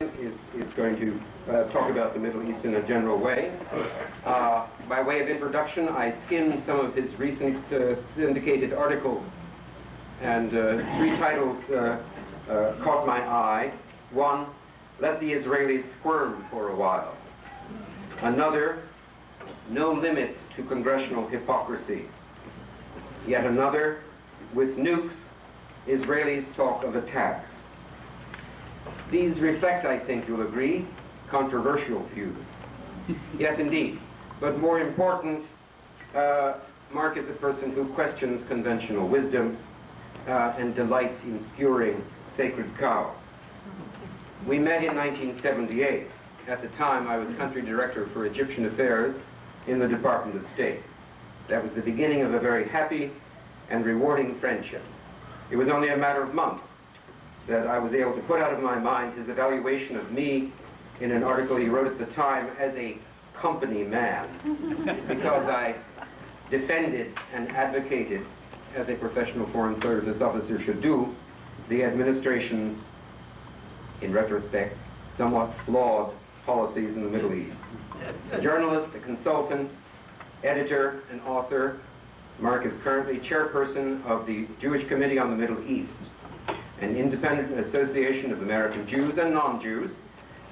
is going to talk about the Middle East in a general way. By way of introduction, I skimmed some of his recent syndicated articles, and three titles caught my eye. One, "Let the Israelis Squirm for a While." Another, "No Limits to Congressional Hypocrisy." Yet another, "With Nukes, Israelis Talk of Attacks." These reflect, I think you'll agree, controversial views. Yes, indeed. But more important, Mark is a person who questions conventional wisdom and delights in skewering sacred cows. We met in 1978. At the time, I was country director for Egyptian Affairs in the Department of State. That was the beginning of a very happy and rewarding friendship. It was only a matter of months that I was able to put out of my mind his evaluation of me in an article he wrote at the time as a company man, because I defended and advocated, as a professional foreign service officer should do, the administration's, in retrospect, somewhat flawed policies in the Middle East. A journalist, a consultant, editor, and author, Mark is currently chairperson of the Jewish Committee on the Middle East, an independent association of American Jews and non-Jews,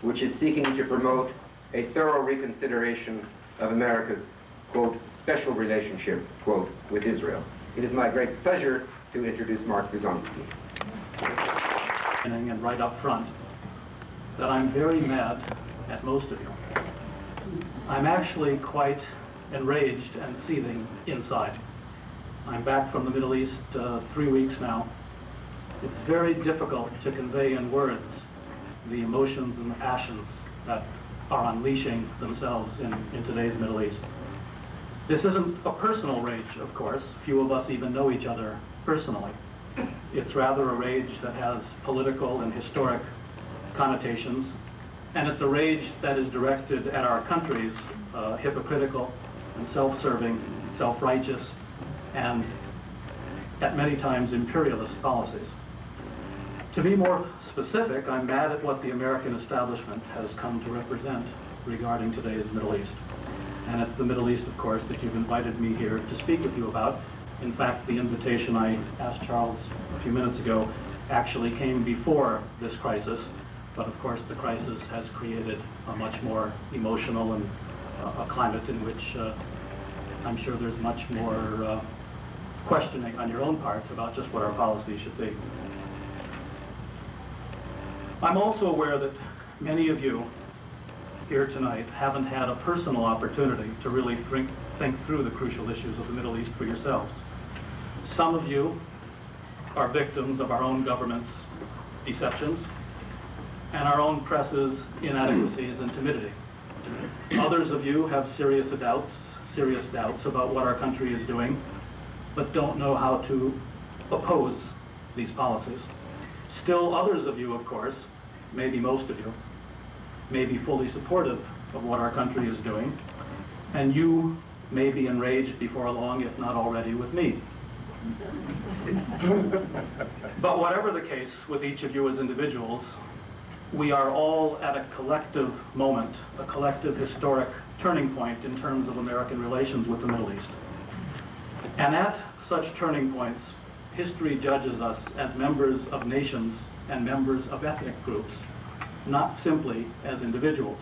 which is seeking to promote a thorough reconsideration of America's, quote, special relationship, quote, with Israel. It is my great pleasure to introduce Mark Bruzonsky. And right up front, that I'm very mad at most of you. I'm actually quite enraged and seething inside. I'm back from the Middle East 3 weeks now. It's very difficult to convey in words the emotions and the passions that are unleashing themselves in today's Middle East. This isn't a personal rage, of course. Few of us even know each other personally. It's rather a rage that has political and historic connotations, and it's a rage that is directed at our country's hypocritical and self-serving, self-righteous, and at many times imperialist policies. To be more specific, I'm mad at what the American establishment has come to represent regarding today's Middle East. And it's the Middle East, of course, that you've invited me here to speak with you about. In fact, the invitation I asked Charles a few minutes ago actually came before this crisis. But of course, the crisis has created a much more emotional and a climate in which I'm sure there's much more questioning on your own part about just what our policy should be. I'm also aware that many of you here tonight haven't had a personal opportunity to really think through the crucial issues of the Middle East for yourselves. Some of you are victims of our own government's deceptions and our own press's inadequacies and timidity. Others of you have serious doubts about what our country is doing, but don't know how to oppose these policies. Still others of you, of course, maybe most of you, may be fully supportive of what our country is doing, and you may be enraged before long, if not already, with me. But whatever the case with each of you as individuals, we are all at a collective moment, a collective historic turning point in terms of American relations with the Middle East. And at such turning points, history judges us as members of nations and members of ethnic groups, not simply as individuals.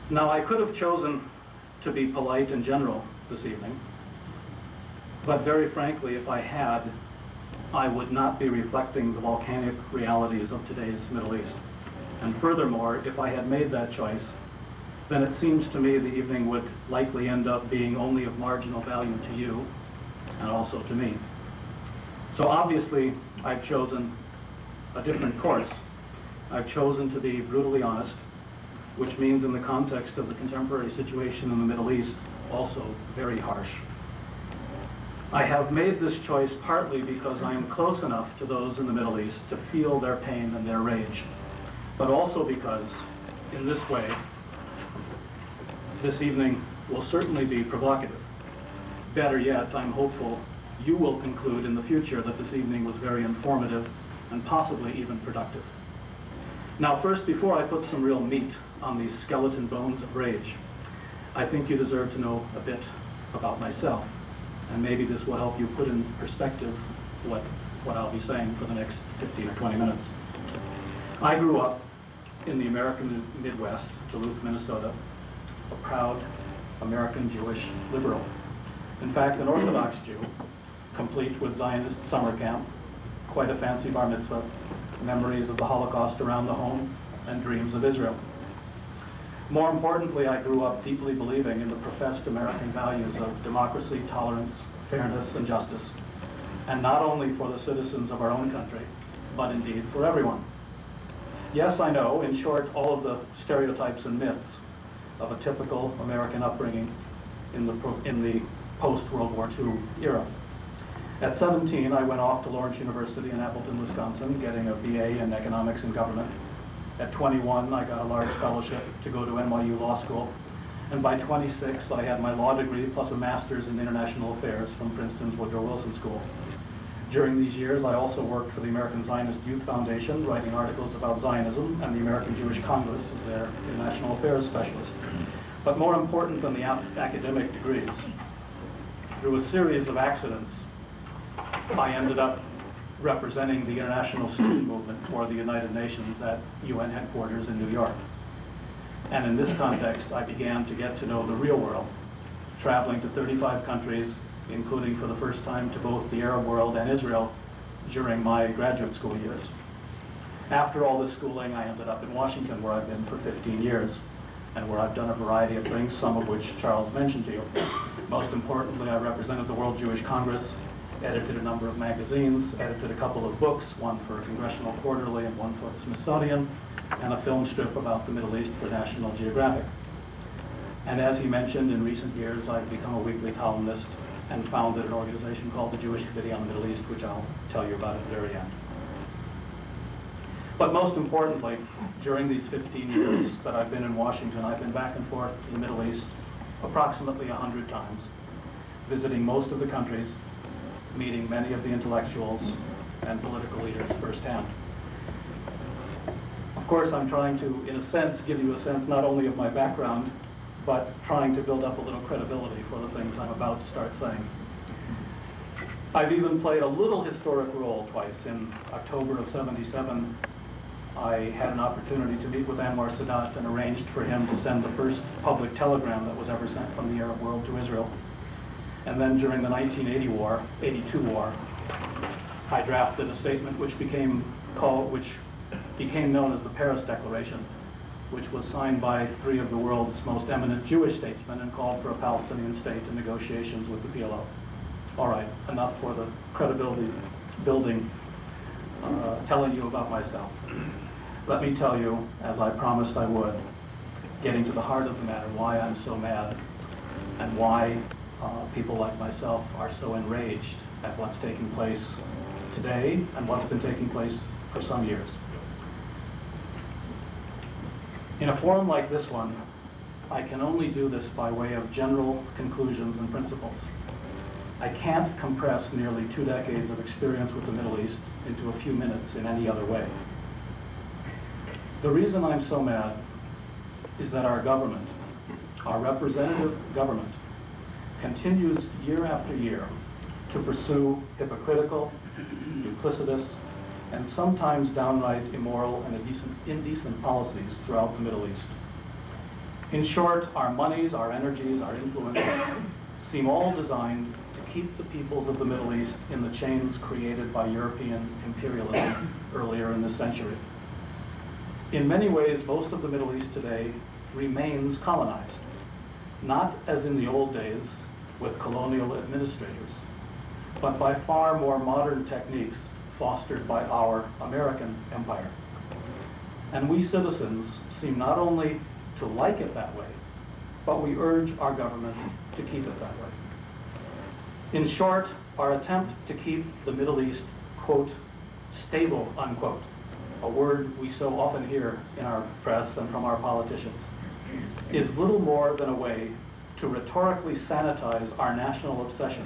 Now, I could have chosen to be polite and general this evening, but very frankly, if I had, I would not be reflecting the volcanic realities of today's Middle East. And furthermore, if I had made that choice, then it seems to me the evening would likely end up being only of marginal value to you and also to me. So obviously, I've chosen a different course. I've chosen to be brutally honest, which means in the context of the contemporary situation in the Middle East, also very harsh. I have made this choice partly because I am close enough to those in the Middle East to feel their pain and their rage, but also because, in this way, this evening will certainly be provocative. Better yet, I'm hopeful you will conclude in the future that this evening was very informative and possibly even productive. Now first, before I put some real meat on these skeleton bones of rage, I think you deserve to know a bit about myself. And maybe this will help you put in perspective what I'll be saying for the next 15 or 20 minutes. I grew up in the American Midwest, Duluth, Minnesota, a proud American Jewish liberal. In fact, an Orthodox Jew, complete with Zionist summer camp, quite a fancy bar mitzvah, memories of the Holocaust around the home, and dreams of Israel. More importantly, I grew up deeply believing in the professed American values of democracy, tolerance, fairness, and justice, and not only for the citizens of our own country, but indeed for everyone. Yes, I know, in short, all of the stereotypes and myths of a typical American upbringing in the post-World War II era. At 17, I went off to Lawrence University in Appleton, Wisconsin, getting a BA in economics and government. At 21, I got a large fellowship to go to NYU Law School. And by 26, I had my law degree plus a master's in international affairs from Princeton's Woodrow Wilson School. During these years, I also worked for the American Zionist Youth Foundation, writing articles about Zionism, and the American Jewish Congress as their international affairs specialist. But more important than the academic degrees, through a series of accidents, I ended up representing the international student movement for the United Nations at UN headquarters in New York. And in this context, I began to get to know the real world, traveling to 35 countries, including for the first time to both the Arab world and Israel during my graduate school years. After all this schooling, I ended up in Washington, where I've been for 15 years, and where I've done a variety of things, some of which Charles mentioned to you. Most importantly, I represented the World Jewish Congress, edited a number of magazines, edited a couple of books, one for Congressional Quarterly and one for the Smithsonian, and a film strip about the Middle East for National Geographic. And as he mentioned, in recent years, I've become a weekly columnist and founded an organization called the Jewish Committee on the Middle East, which I'll tell you about at the very end. But most importantly, during these 15 years that I've been in Washington, I've been back and forth to the Middle East approximately 100 times, visiting most of the countries, meeting many of the intellectuals and political leaders firsthand. Of course, I'm trying to, in a sense, give you a sense not only of my background, but trying to build up a little credibility for the things I'm about to start saying. I've even played a little historic role twice. In October of '77, I had an opportunity to meet with Anwar Sadat and arranged for him to send the first public telegram that was ever sent from the Arab world to Israel. And then during the 1982 war, I drafted a statement which became known as the Paris Declaration, which was signed by 3 of the world's most eminent Jewish statesmen and called for a Palestinian state and negotiations with the PLO. All right, enough for the credibility building, telling you about myself. Let me tell you, as I promised I would, getting to the heart of the matter, why I'm so mad and why people like myself are so enraged at what's taking place today and what's been taking place for some years. In a forum like this one, I can only do this by way of general conclusions and principles. I can't compress nearly 2 decades of experience with the Middle East into a few minutes in any other way. The reason I'm so mad is that our government, our representative government, continues year after year to pursue hypocritical, duplicitous, and sometimes downright immoral and indecent policies throughout the Middle East. In short, our monies, our energies, our influence seem all designed to keep the peoples of the Middle East in the chains created by European imperialism earlier in this century. In many ways, most of the Middle East today remains colonized, not as in the old days with colonial administrators, but by far more modern techniques fostered by our American empire. And we citizens seem not only to like it that way, but we urge our government to keep it that way. In short, our attempt to keep the Middle East, quote, stable, unquote, a word we so often hear in our press and from our politicians, is little more than a way to rhetorically sanitize our national obsession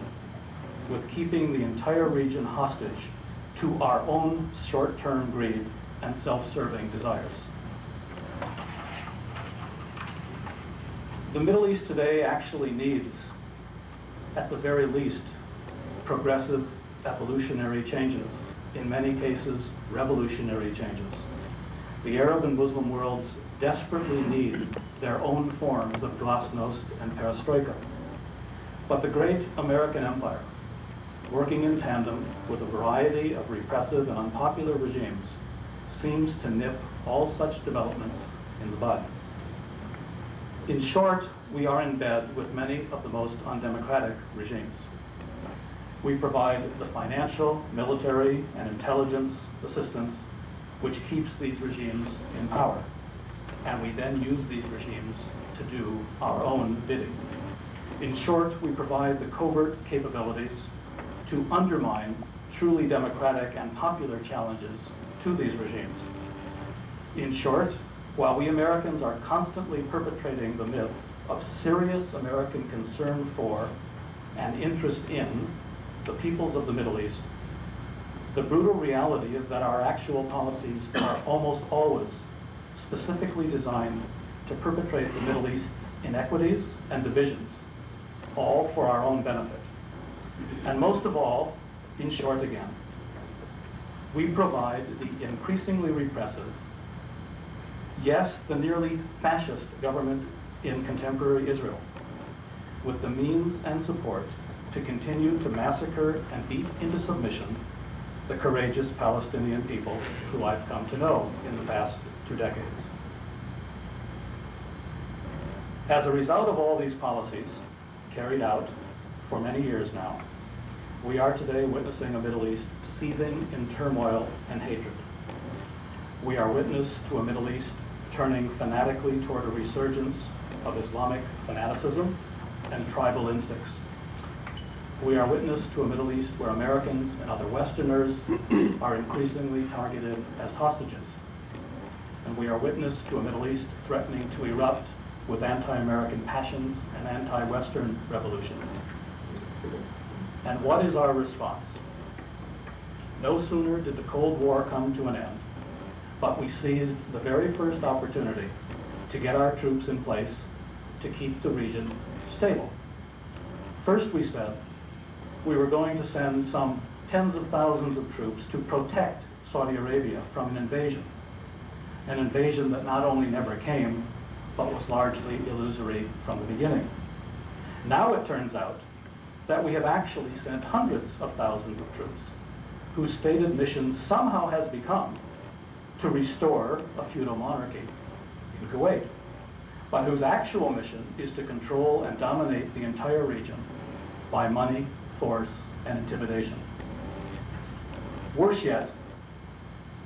with keeping the entire region hostage to our own short-term greed and self-serving desires. The Middle East today actually needs, at the very least, progressive evolutionary changes, in many cases, revolutionary changes. The Arab and Muslim worlds desperately need their own forms of glasnost and perestroika. But the great American empire, working in tandem with a variety of repressive and unpopular regimes, seems to nip all such developments in the bud. In short, we are in bed with many of the most undemocratic regimes. We provide the financial, military, and intelligence assistance which keeps these regimes in power. And we then use these regimes to do our own bidding. In short, we provide the covert capabilities to undermine truly democratic and popular challenges to these regimes. In short, while we Americans are constantly perpetrating the myth of serious American concern for and interest in the peoples of the Middle East, the brutal reality is that our actual policies are almost always specifically designed to perpetrate the Middle East's inequities and divisions, all for our own benefit. And most of all, in short again, we provide the increasingly repressive, yes, the nearly fascist government in contemporary Israel, with the means and support to continue to massacre and beat into submission the courageous Palestinian people who I've come to know in the past 2 decades. As a result of all these policies carried out for many years now, we are today witnessing a Middle East seething in turmoil and hatred. We are witness to a Middle East turning fanatically toward a resurgence of Islamic fanaticism and tribal instincts. We are witness to a Middle East where Americans and other Westerners are increasingly targeted as hostages. And we are witness to a Middle East threatening to erupt with anti-American passions and anti-Western revolutions. And what is our response? No sooner did the Cold War come to an end, but we seized the very first opportunity to get our troops in place to keep the region stable. First, we said we were going to send some tens of thousands of troops to protect Saudi Arabia from an invasion that not only never came, but was largely illusory from the beginning. Now it turns out that we have actually sent hundreds of thousands of troops whose stated mission somehow has become to restore a feudal monarchy in Kuwait, but whose actual mission is to control and dominate the entire region by money, force, and intimidation. Worse yet,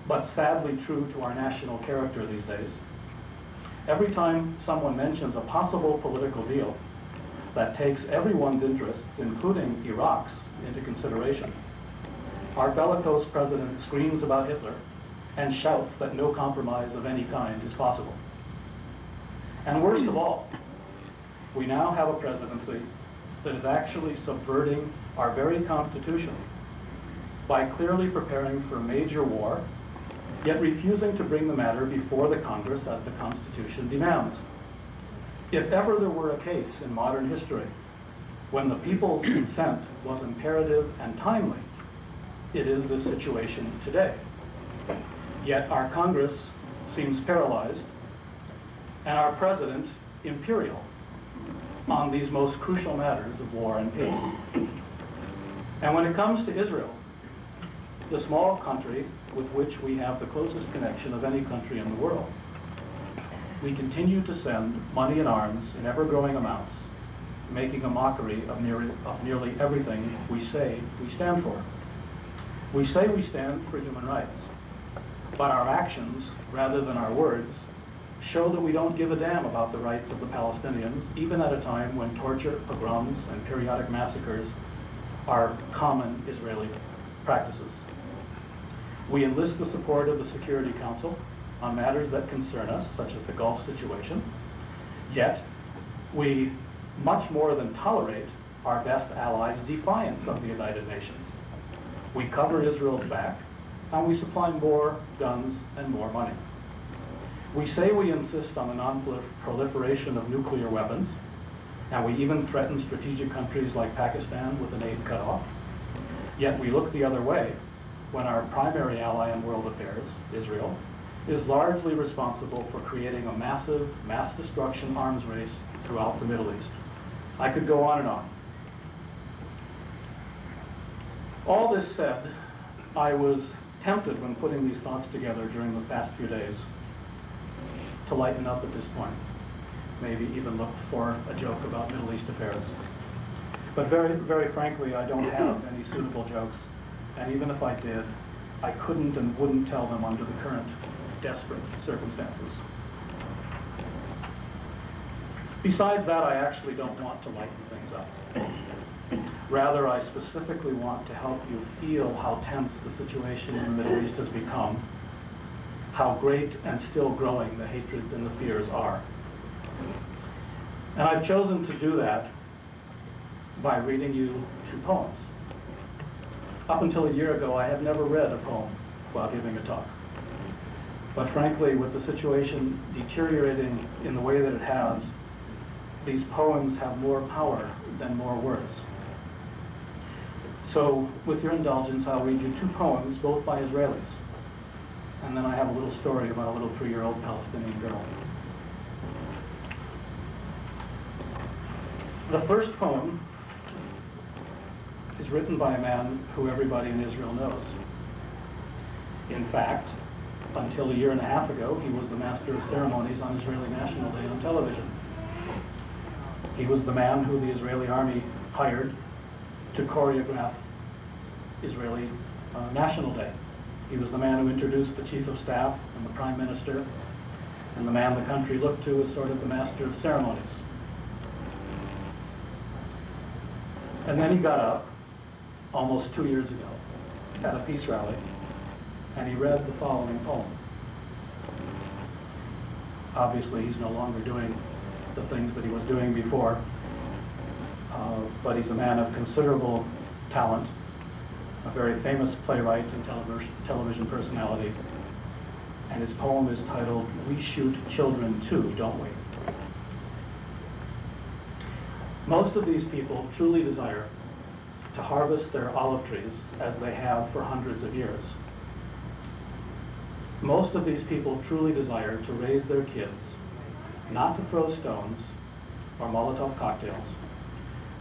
but sadly true to our national character these days, every time someone mentions a possible political deal that takes everyone's interests, including Iraq's, into consideration, our bellicose president screams about Hitler and shouts that no compromise of any kind is possible. And worst of all, we now have a presidency that is actually subverting our very Constitution by clearly preparing for a major war, yet refusing to bring the matter before the Congress as the Constitution demands. If ever there were a case in modern history when the people's consent was imperative and timely, it is this situation today. Yet our Congress seems paralyzed, and our president imperial on these most crucial matters of war and peace. And when it comes to Israel, the small country with which we have the closest connection of any country in the world, we continue to send money and arms in ever-growing amounts, making a mockery of nearly everything we say we stand for. We say we stand for human rights, but our actions, rather than our words, show that we don't give a damn about the rights of the Palestinians, even at a time when torture, pogroms, and periodic massacres are common Israeli practices. We enlist the support of the Security Council on matters that concern us, such as the Gulf situation, yet we much more than tolerate our best allies' defiance of the United Nations. We cover Israel's back and we supply more guns and more money. We say we insist on the non-proliferation of nuclear weapons, and we even threaten strategic countries like Pakistan with an aid cutoff. Yet we look the other way when our primary ally in world affairs, Israel, is largely responsible for creating a massive mass destruction arms race throughout the Middle East. I could go on and on. All this said, I was tempted when putting these thoughts together during the past few days to lighten up at this point, maybe even look for a joke about Middle East affairs. But very, very frankly, I don't have any suitable jokes, and even if I did, I couldn't and wouldn't tell them under the current desperate circumstances. Besides that, I actually don't want to lighten things up. Rather, I specifically want to help you feel how tense the situation in the Middle East has become, how great and still growing the hatreds and the fears are. And I've chosen to do that by reading you two poems. Up until a year ago, I had never read a poem while giving a talk. But frankly, with the situation deteriorating in the way that it has, these poems have more power than more words. So, with your indulgence, I'll read you two poems, both by Israelis. And then I have a little story about a little 3-year-old Palestinian girl. The first poem is written by a man who everybody in Israel knows. In fact, until a year and a half ago, he was the master of ceremonies on Israeli National Day on television. He was the man who the Israeli army hired to choreograph Israeli National Day. He was the man who introduced the chief of staff and the prime minister, and the man the country looked to as sort of the master of ceremonies. And then he got up, almost 2 years ago, at a peace rally, and he read the following poem. Obviously, he's no longer doing the things that he was doing before, but he's a man of considerable talent, a very famous playwright and television personality, and his poem is titled, "We Shoot Children Too, Don't We?" Most of these people truly desire to harvest their olive trees as they have for hundreds of years. Most of these people truly desire to raise their kids, not to throw stones or Molotov cocktails,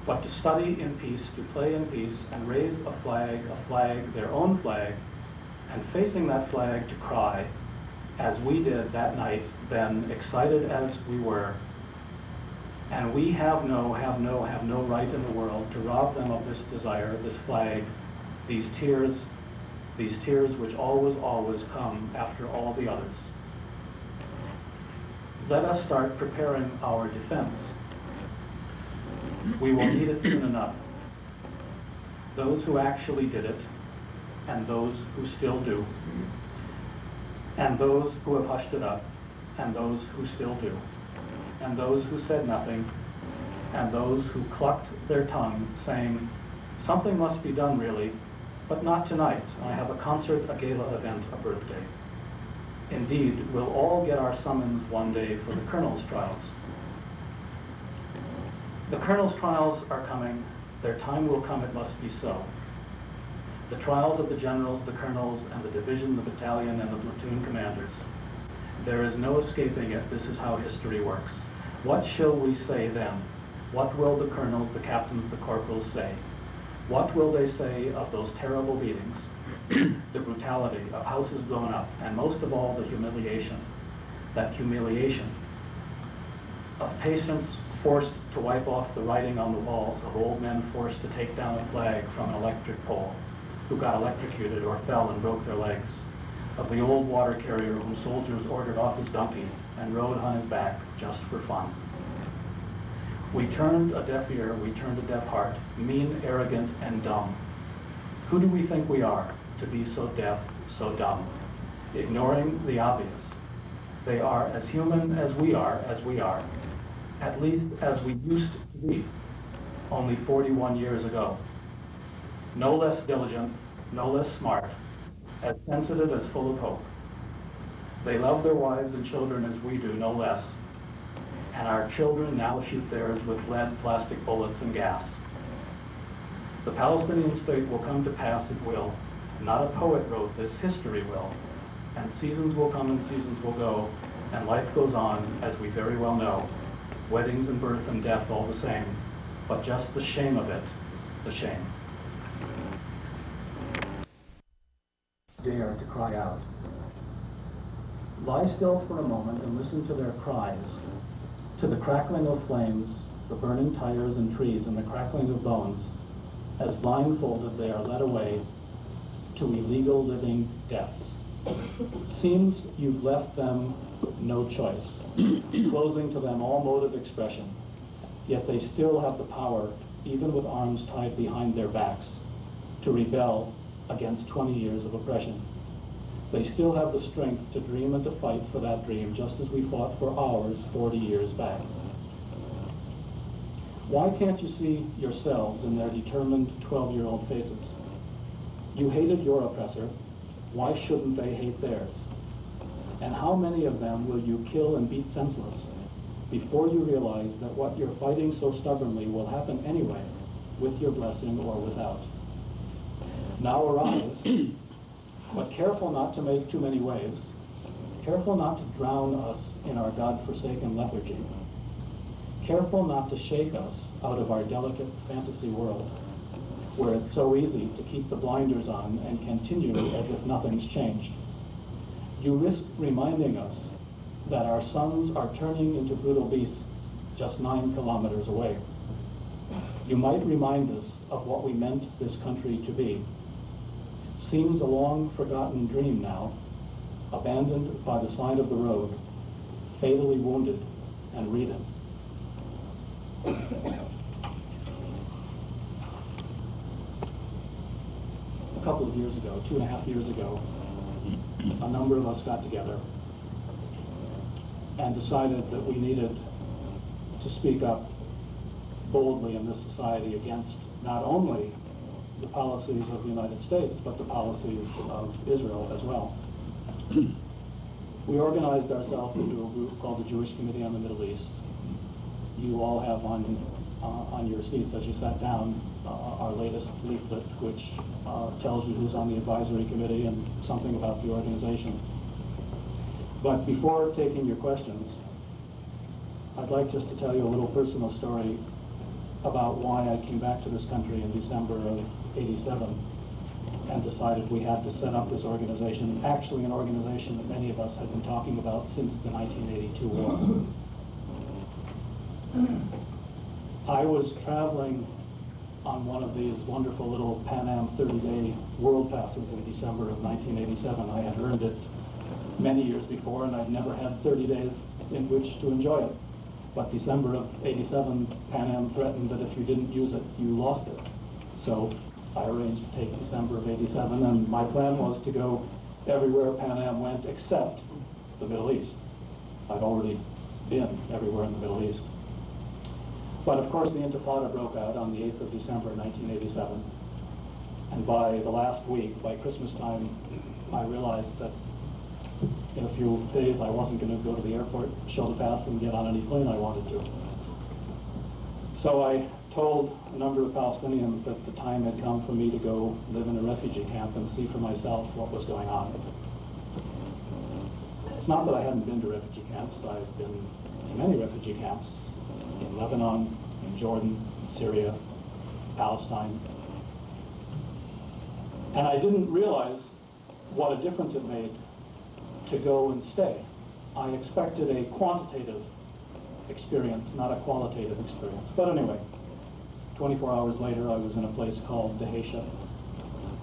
but to study in peace, to play in peace, and raise a flag, their own flag, and facing that flag to cry, as we did that night, then excited as we were, and we have no right in the world to rob them of this desire, this flag, these tears which always come after all the others. Let us start preparing our defense. We will need it soon enough. Those who actually did it, and those who still do, and those who have hushed it up, and those who still do, and those who said nothing, and those who clucked their tongue, saying, "Something must be done really, but not tonight. I have a concert, a gala event, a birthday." Indeed, we'll all get our summons one day for the colonel's trials. The colonel's trials are coming. Their time will come, it must be so. The trials of the generals, the colonels, and the division, the battalion, and the platoon commanders. There is no escaping it. This is how history works. What shall we say then? What will the colonels, the captains, the corporals say? What will they say of those terrible beatings, the brutality of houses blown up, and most of all, the humiliation, that humiliation of patients forced to wipe off the writing on the walls, of old men forced to take down a flag from an electric pole, who got electrocuted or fell and broke their legs, of the old water carrier whom soldiers ordered off his donkey and rode on his back just for fun. We turned a deaf ear, we turned a deaf heart, mean, arrogant, and dumb. Who do we think we are to be so deaf, so dumb? Ignoring the obvious. They are as human as we are, at least as we used to be only 41 years ago. No less diligent, no less smart, as sensitive as full of hope. They love their wives and children as we do, no less. And our children now shoot theirs with lead, plastic bullets, and gas. The Palestinian state will come to pass, it will. Not a poet wrote this, history will. And seasons will come and seasons will go, and life goes on, as we very well know. Weddings and birth and death all the same, but just the shame of it, the shame. Dare to cry out. Lie still for a moment and listen to their cries, to the crackling of flames, the burning tires and trees, and the crackling of bones, as blindfolded they are led away to illegal living deaths. Seems you've left them no choice, closing to them all mode of expression, yet they still have the power, even with arms tied behind their backs, to rebel against 20 years of oppression. They still have the strength to dream and to fight for that dream, just as we fought for ours 40 years back. Why can't you see yourselves in their determined 12-year-old faces? You hated your oppressor. Why shouldn't they hate theirs? And how many of them will you kill and beat senseless before you realize that what you're fighting so stubbornly will happen anyway, with your blessing or without? Now arise, but careful not to make too many waves, careful not to drown us in our God-forsaken lethargy, careful not to shake us out of our delicate fantasy world, where it's so easy to keep the blinders on and continue as if nothing's changed. You risk reminding us that our sons are turning into brutal beasts just 9 kilometers away. You might remind us of what we meant this country to be. Seems a long-forgotten dream now, abandoned by the side of the road, fatally wounded and reading. A couple of years ago, 2.5 years ago, a number of us got together and decided that we needed to speak up boldly in this society against not only the policies of the United States, but the policies of Israel as well. We organized ourselves into a group called the Jewish Committee on the Middle East. You all have on your seats as you sat down our latest leaflet, which tells you who's on the advisory committee and something about the organization. But before taking your questions, I'd like just to tell you a little personal story about why I came back to this country in December of '87 and decided we had to set up this organization, actually an organization that many of us had been talking about since the 1982 war. I was traveling on one of these wonderful little Pan Am 30-day world passes in December of 1987. I had earned it many years before, and I'd never had 30 days in which to enjoy it. But December of '87, Pan Am threatened that if you didn't use it, you lost it. So I arranged to take December of '87, and my plan was to go everywhere Pan Am went except the Middle East. I'd already been everywhere in the Middle East. But of course the Intifada broke out on the 8th of December 1987. And by the last week, by Christmas time, I realized that in a few days I wasn't going to go to the airport, show the pass, and get on any plane I wanted to. So I told a number of Palestinians that the time had come for me to go live in a refugee camp and see for myself what was going on. It's not that I hadn't been to refugee camps. I've been to many refugee camps in Lebanon, in Jordan, Syria, Palestine. And I didn't realize what a difference it made to go and stay. I expected a quantitative experience, not a qualitative experience. But anyway, 24 hours later, I was in a place called Dheisheh,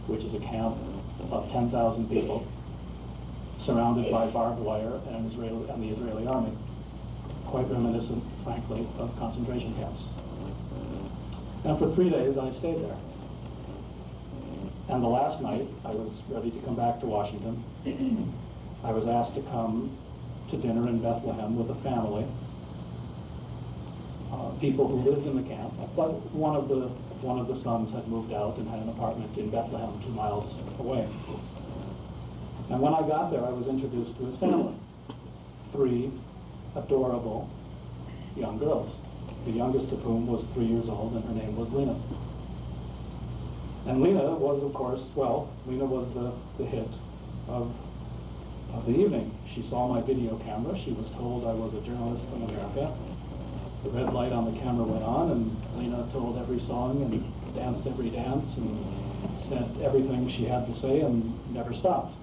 which is a camp of 10,000 people, surrounded by barbed wire and the Israeli army. Quite reminiscent, frankly, of concentration camps. And for 3 days, I stayed there. And the last night, I was ready to come back to Washington. I was asked to come to dinner in Bethlehem with a family, people who lived in the camp, but one of the sons had moved out and had an apartment in Bethlehem 2 miles away. And when I got there, I was introduced to his family. 3 adorable young girls, the youngest of whom was 3 years old, and her name was Lena. And Lena was, of course, well, Lena was the hit of the evening. She saw my video camera. She was told I was a journalist from America. The red light on the camera went on, and Lena told every song and danced every dance and said everything she had to say and never stopped.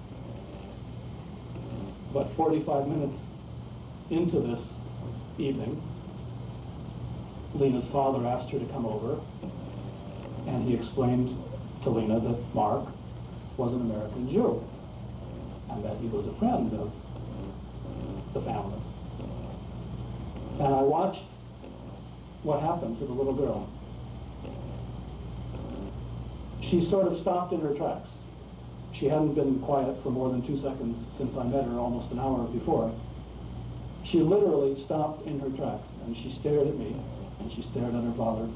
But 45 minutes into this evening, Lena's father asked her to come over, and he explained to Lena that Mark was an American Jew and that he was a friend of the family. And I watched what happened to the little girl. She sort of stopped in her tracks. She hadn't been quiet for more than 2 seconds since I met her almost an hour before. She literally stopped in her tracks, and she stared at me, and she stared at her father.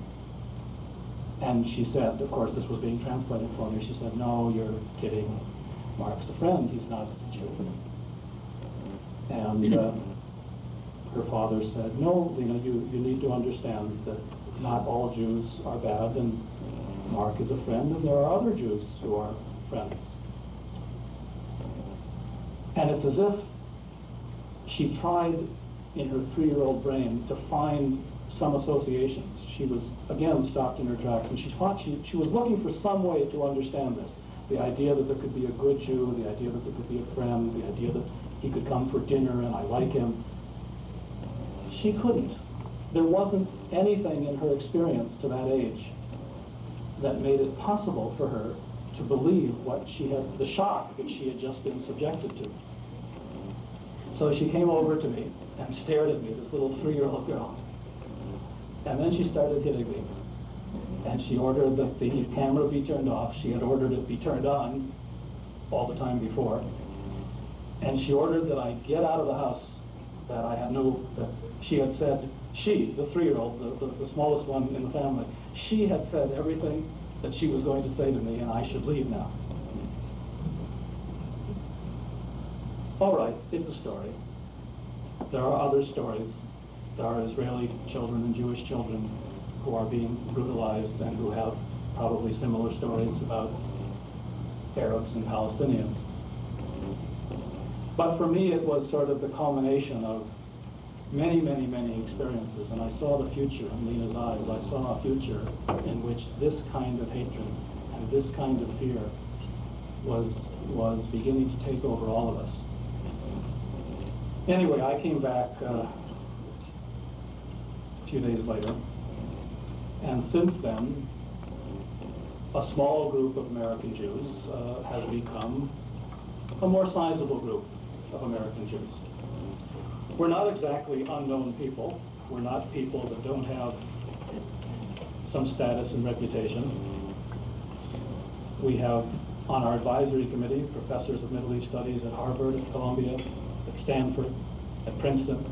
And she said, of course this was being translated for me, she said, "No, you're kidding. Mark's a friend, he's not a Jew." And her father said, "No, Lena, you need to understand that not all Jews are bad, and Mark is a friend, and there are other Jews who are friends." And it's as if she tried in her 3-year-old brain to find some associations. She was, again, stopped in her tracks, and she thought she was looking for some way to understand this. The idea that there could be a good Jew, the idea that there could be a friend, the idea that he could come for dinner and I like him. She couldn't. There wasn't anything in her experience to that age that made it possible for her to believe what she had, the shock that she had just been subjected to. So she came over to me and stared at me, this little 3-year-old girl. And then she started hitting me. And she ordered that the camera be turned off. She had ordered it be turned on all the time before. And she ordered that I get out of the house, that I had that she had said, she, the 3-year-old, the smallest one in the family, she had said everything that she was going to say to me, and I should leave now. All right, it's a story. There are other stories. There are Israeli children and Jewish children who are being brutalized and who have probably similar stories about Arabs and Palestinians. But for me, it was sort of the culmination of many, many, many experiences, and I saw the future in Lena's eyes. I saw a future in which this kind of hatred and this kind of fear was beginning to take over all of us. Anyway, I came back a few days later, and since then, a small group of American Jews has become a more sizable group of American Jews. We're not exactly unknown people. We're not people that don't have some status and reputation. We have on our advisory committee professors of Middle East Studies at Harvard, at Columbia, at Stanford, at Princeton,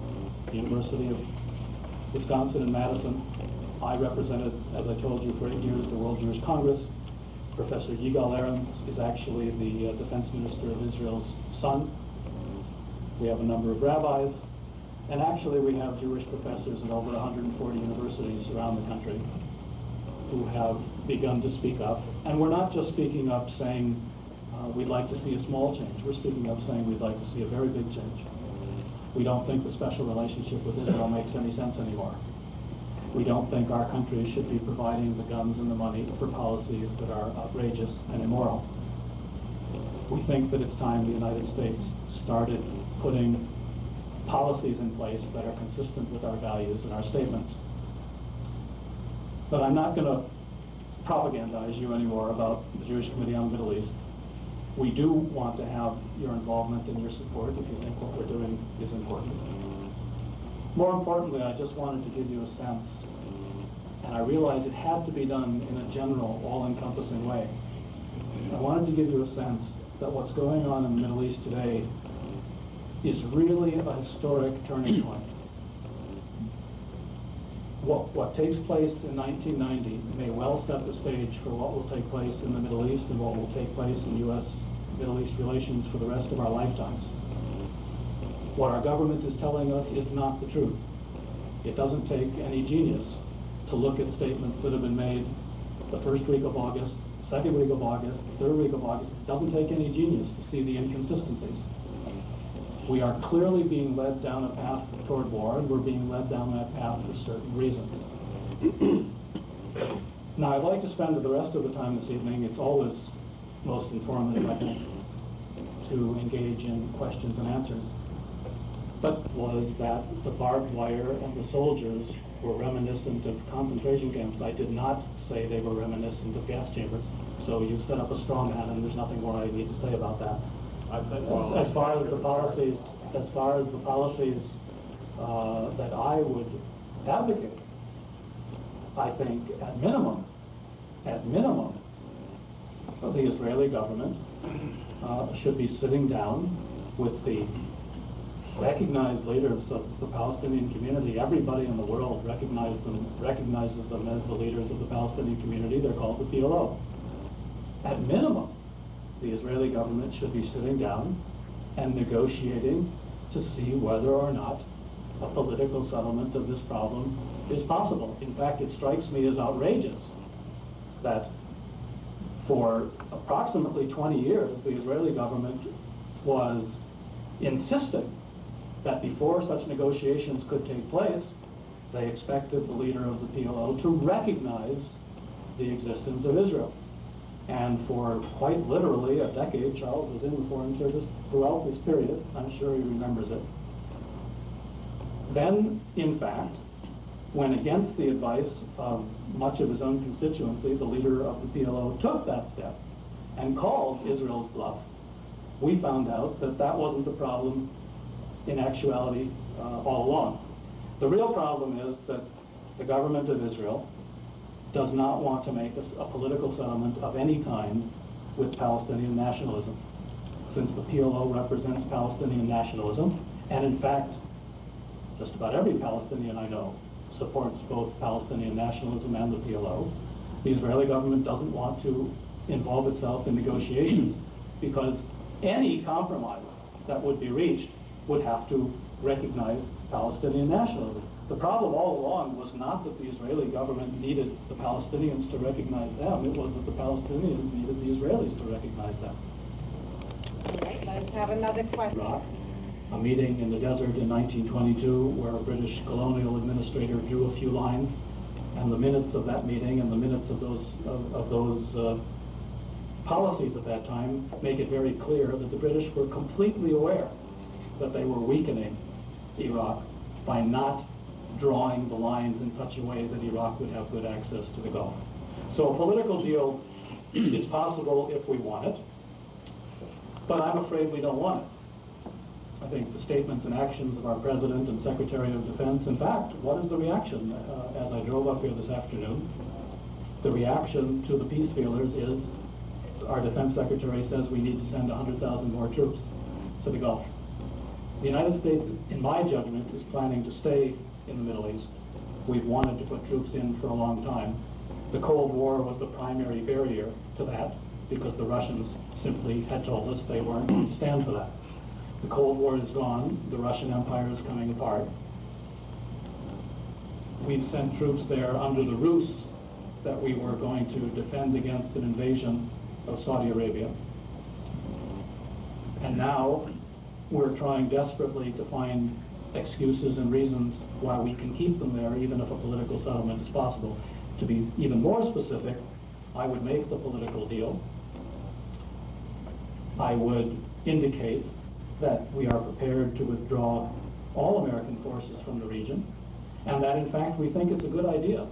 the University of Wisconsin in Madison. I represented, as I told you, for 8 years the World Jewish Congress. Professor Yigal Ahrens is actually the defense minister of Israel's son. We have a number of rabbis, and actually we have Jewish professors at over 140 universities around the country who have begun to speak up. And we're not just speaking up saying we'd like to see a small change. We're speaking up saying we'd like to see a very big change. We don't think the special relationship with Israel makes any sense anymore. We don't think our country should be providing the guns and the money for policies that are outrageous and immoral. We think that it's time the United States started putting policies in place that are consistent with our values and our statements. But I'm not going to propagandize you anymore about the Jewish Committee on the Middle East. We do want to have your involvement and your support if you think what we're doing is important. More importantly, I just wanted to give you a sense, and I realized it had to be done in a general, all-encompassing way. I wanted to give you a sense that what's going on in the Middle East today is really a historic turning point. What takes place in 1990 may well set the stage for what will take place in the Middle East and what will take place in U.S. Middle East relations for the rest of our lifetimes. What our government is telling us is not the truth. It doesn't take any genius to look at statements that have been made the first week of August, second week of August, third week of August. It doesn't take any genius to see the inconsistencies. We are clearly being led down a path toward war, and we're being led down that path for certain reasons. Now, I'd like to spend the rest of the time this evening, it's always most informative, I think, to engage in questions and answers. But was that the barbed wire and the soldiers were reminiscent of concentration camps? I did not say they were reminiscent of gas chambers. So you've set up a straw man, and there's nothing more I need to say about that. As far as the policies, that I would advocate, I think at minimum, the Israeli government should be sitting down with the recognized leaders of the Palestinian community. Everybody in the world recognizes them as the leaders of the Palestinian community. They're called the PLO. At minimum, the Israeli government should be sitting down and negotiating to see whether or not a political settlement of this problem is possible. In fact, it strikes me as outrageous that for approximately 20 years, the Israeli government was insisting that before such negotiations could take place, they expected the leader of the PLO to recognize the existence of Israel. And for quite literally a decade, Charles was in the Foreign Service throughout this period. I'm sure he remembers it. Then, in fact, when against the advice of much of his own constituency, the leader of the PLO took that step and called Israel's bluff, we found out that that wasn't the problem in actuality all along. The real problem is that the government of Israel does not want to make a political settlement of any kind with Palestinian nationalism, since the PLO represents Palestinian nationalism, and in fact, just about every Palestinian I know supports both Palestinian nationalism and the PLO. The Israeli government doesn't want to involve itself in negotiations because any compromise that would be reached would have to recognize Palestinian nationalism. The problem all along was not that the Israeli government needed the Palestinians to recognize them, it was that the Palestinians needed the Israelis to recognize them. All right, let's have another question. Iraq, a meeting in the desert in 1922 where a British colonial administrator drew a few lines, and the minutes of that meeting and the minutes of those policies at that time make it very clear that the British were completely aware that they were weakening Iraq by not drawing the lines in such a way that Iraq would have good access to the Gulf. So a political deal is possible if we want it, but I'm afraid we don't want it. I think the statements and actions of our President and Secretary of Defense, in fact, what is the reaction? As I drove up here this afternoon, the reaction to the peace feelers is our Defense Secretary says we need to send 100,000 more troops to the Gulf. The United States, in my judgment, is planning to stay in the Middle East. We've wanted to put troops in for a long time. The Cold War was the primary barrier to that because the Russians simply had told us they weren't going to stand for that. The Cold War is gone. The Russian Empire is coming apart. We've sent troops there under the ruse that we were going to defend against an invasion of Saudi Arabia. And now we're trying desperately to find excuses and reasons why we can keep them there even if a political settlement is possible. To be even more specific, I would make the political deal. I would indicate that we are prepared to withdraw all American forces from the region, and that in fact we think it's a good idea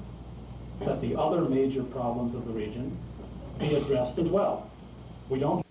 that the other major problems of the region be addressed as well. We don't